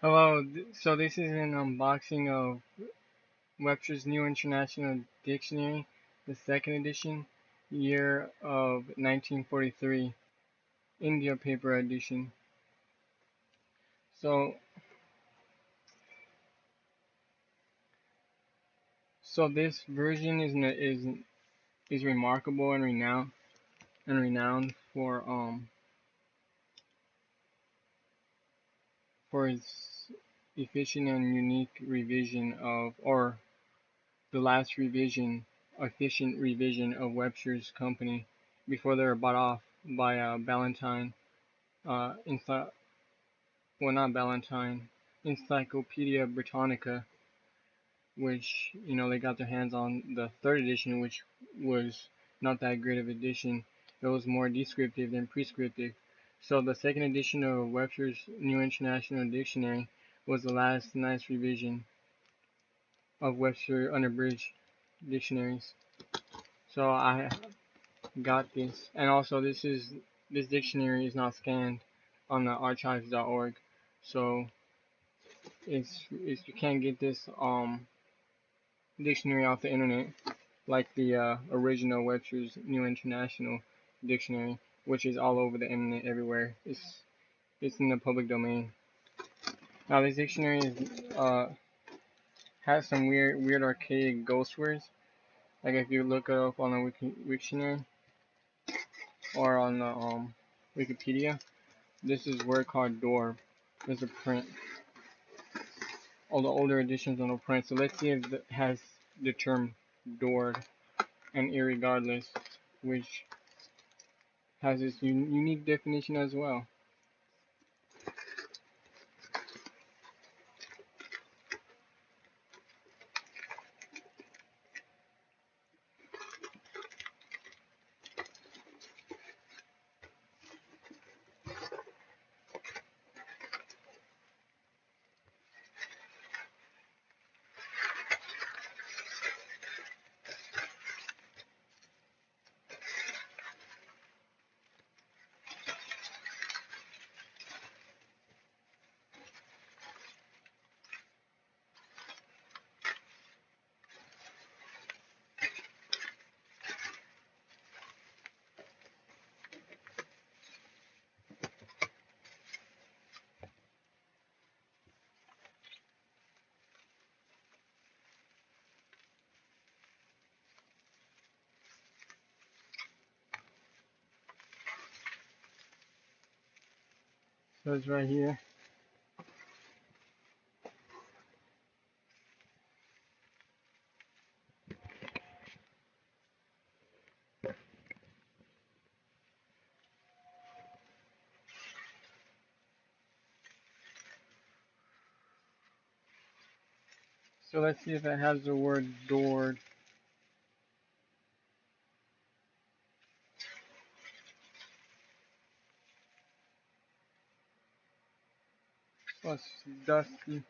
Hello, so this is an unboxing of Webster's New International Dictionary, the second edition, year of 1943, India paper edition. So, so this version is remarkable and renowned for its efficient and unique revision of, or the last efficient revision of Webster's company before they were bought off by Ballantyne. Uh, Ency- not Ballantyne, Encyclopedia Britannica, which they got their hands on the third edition, which was not that great of edition. It was more descriptive than prescriptive. So the second edition of Webster's New International Dictionary was the last nice revision of Webster unabridged dictionaries. So I got this, and also this dictionary is not scanned on the archives.org, so it's you can't get this dictionary off the internet like the original Webster's New International Dictionary, which is all over the internet everywhere. It's in the public domain. Now this dictionary has some weird archaic ghost words. Like if you look it up on the Wiktionary or on the Wikipedia, this is a word called door. There's a print. All the older editions on the print. So let's see if it has the term doored and irregardless, which has this unique definition as well. So it's right here. So let's see if it has the word doored. Plus dusty.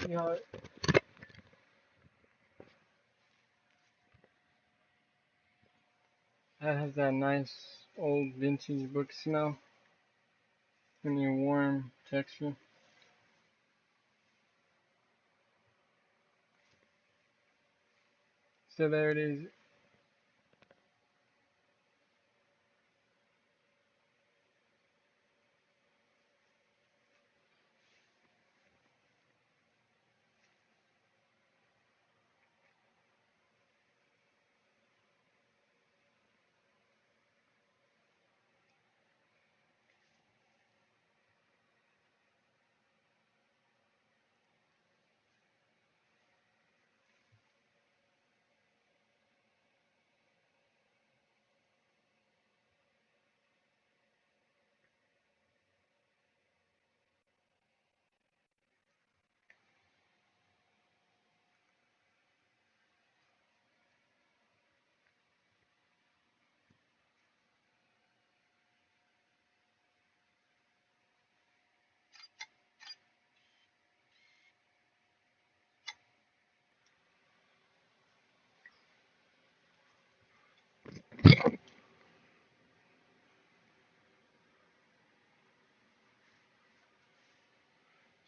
See how it has that nice old vintage book smell and a warm texture. So there it is.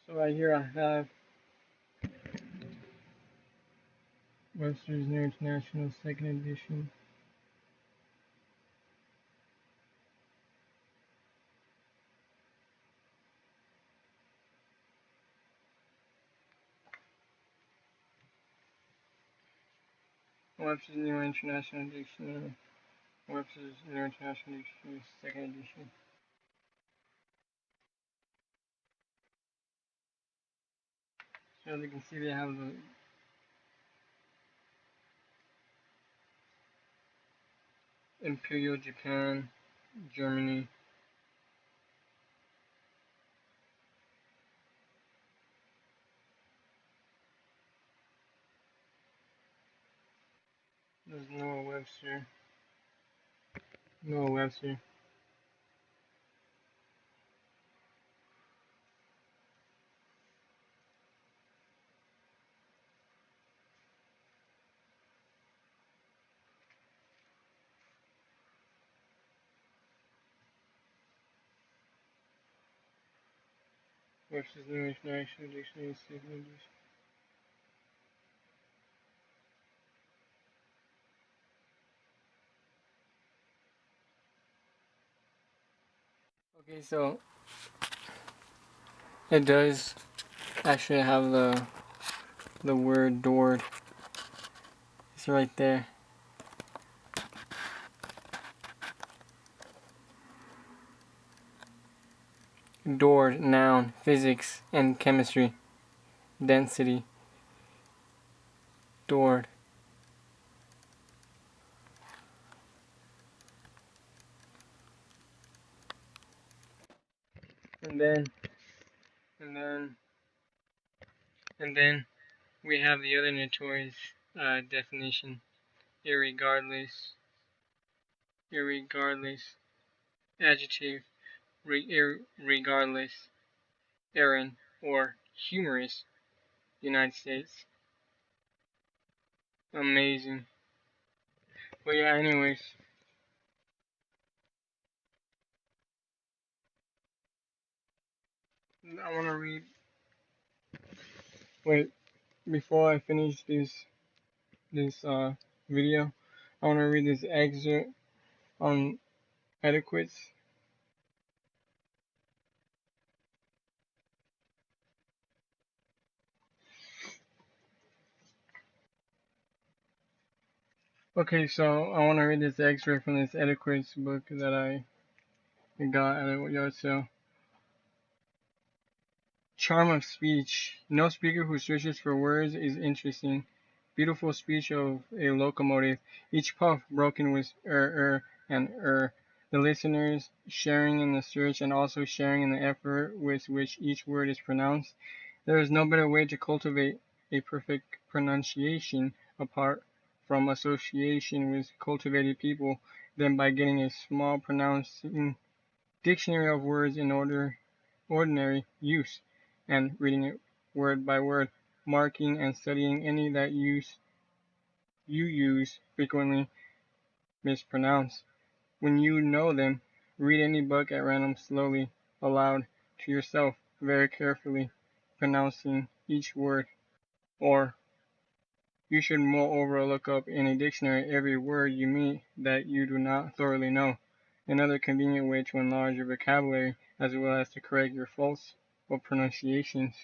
So right here I have Webster's New International Second Edition. Webster's New International Dictionary. Webster's New International Dictionary Second Edition. So as you can see, they have the Imperial Japan, Germany. There's Noah Webster. Noah Webster. Webster's New International Dictionary Second Edition. Okay, so it does actually have the word doored. It's right there. Doored, noun, physics and chemistry. Density. Doored. And then and then and then we have the other notorious definition. Irregardless. Irregardless. Adjective. Regardless. Errand or humorous. United States. Amazing. But yeah, anyways. I want to read. Wait, before I finish this video, I want to read this excerpt on etiquettes. Okay, so I want to read this excerpt from this etiquettes book that I got at a yard sale. Charm of speech. No speaker who searches for words is interesting. Beautiful speech of a locomotive, each puff broken with and the listeners sharing in the search and also sharing in the effort with which each word is pronounced. There is no better way to cultivate a perfect pronunciation apart from association with cultivated people than by getting a small pronouncing dictionary of words in ordinary use, and reading it word by word, marking and studying any that you use frequently mispronounce. When you know them, read any book at random slowly, aloud, to yourself, very carefully, pronouncing each word. Or you should moreover look up in a dictionary every word you meet that you do not thoroughly know. Another convenient way to enlarge your vocabulary, as well as to correct your faults of pronunciations,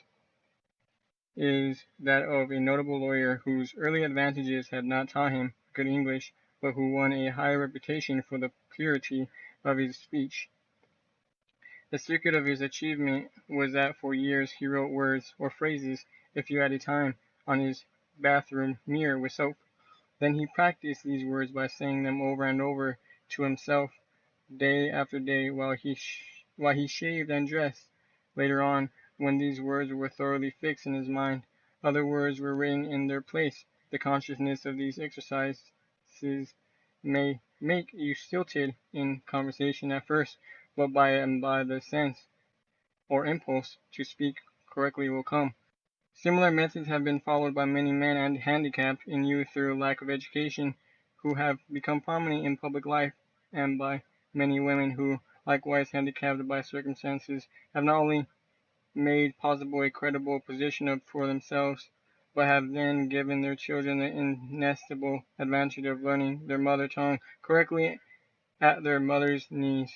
is that of a notable lawyer whose early advantages had not taught him good English, but who won a high reputation for the purity of his speech. The secret of his achievement was that for years he wrote words or phrases, a few at a time, on his bathroom mirror with soap. Then he practiced these words by saying them over and over to himself day after day while he shaved and dressed. Later on, when these words were thoroughly fixed in his mind, other words were written in their place. The consciousness of these exercises may make you stilted in conversation at first, but by and by the sense or impulse to speak correctly will come. Similar methods have been followed by many men and handicapped in youth through lack of education, who have become prominent in public life, and by many women who, likewise handicapped by circumstances, have not only made possible a credible position for themselves, but have then given their children the inestimable advantage of learning their mother tongue correctly at their mother's knees.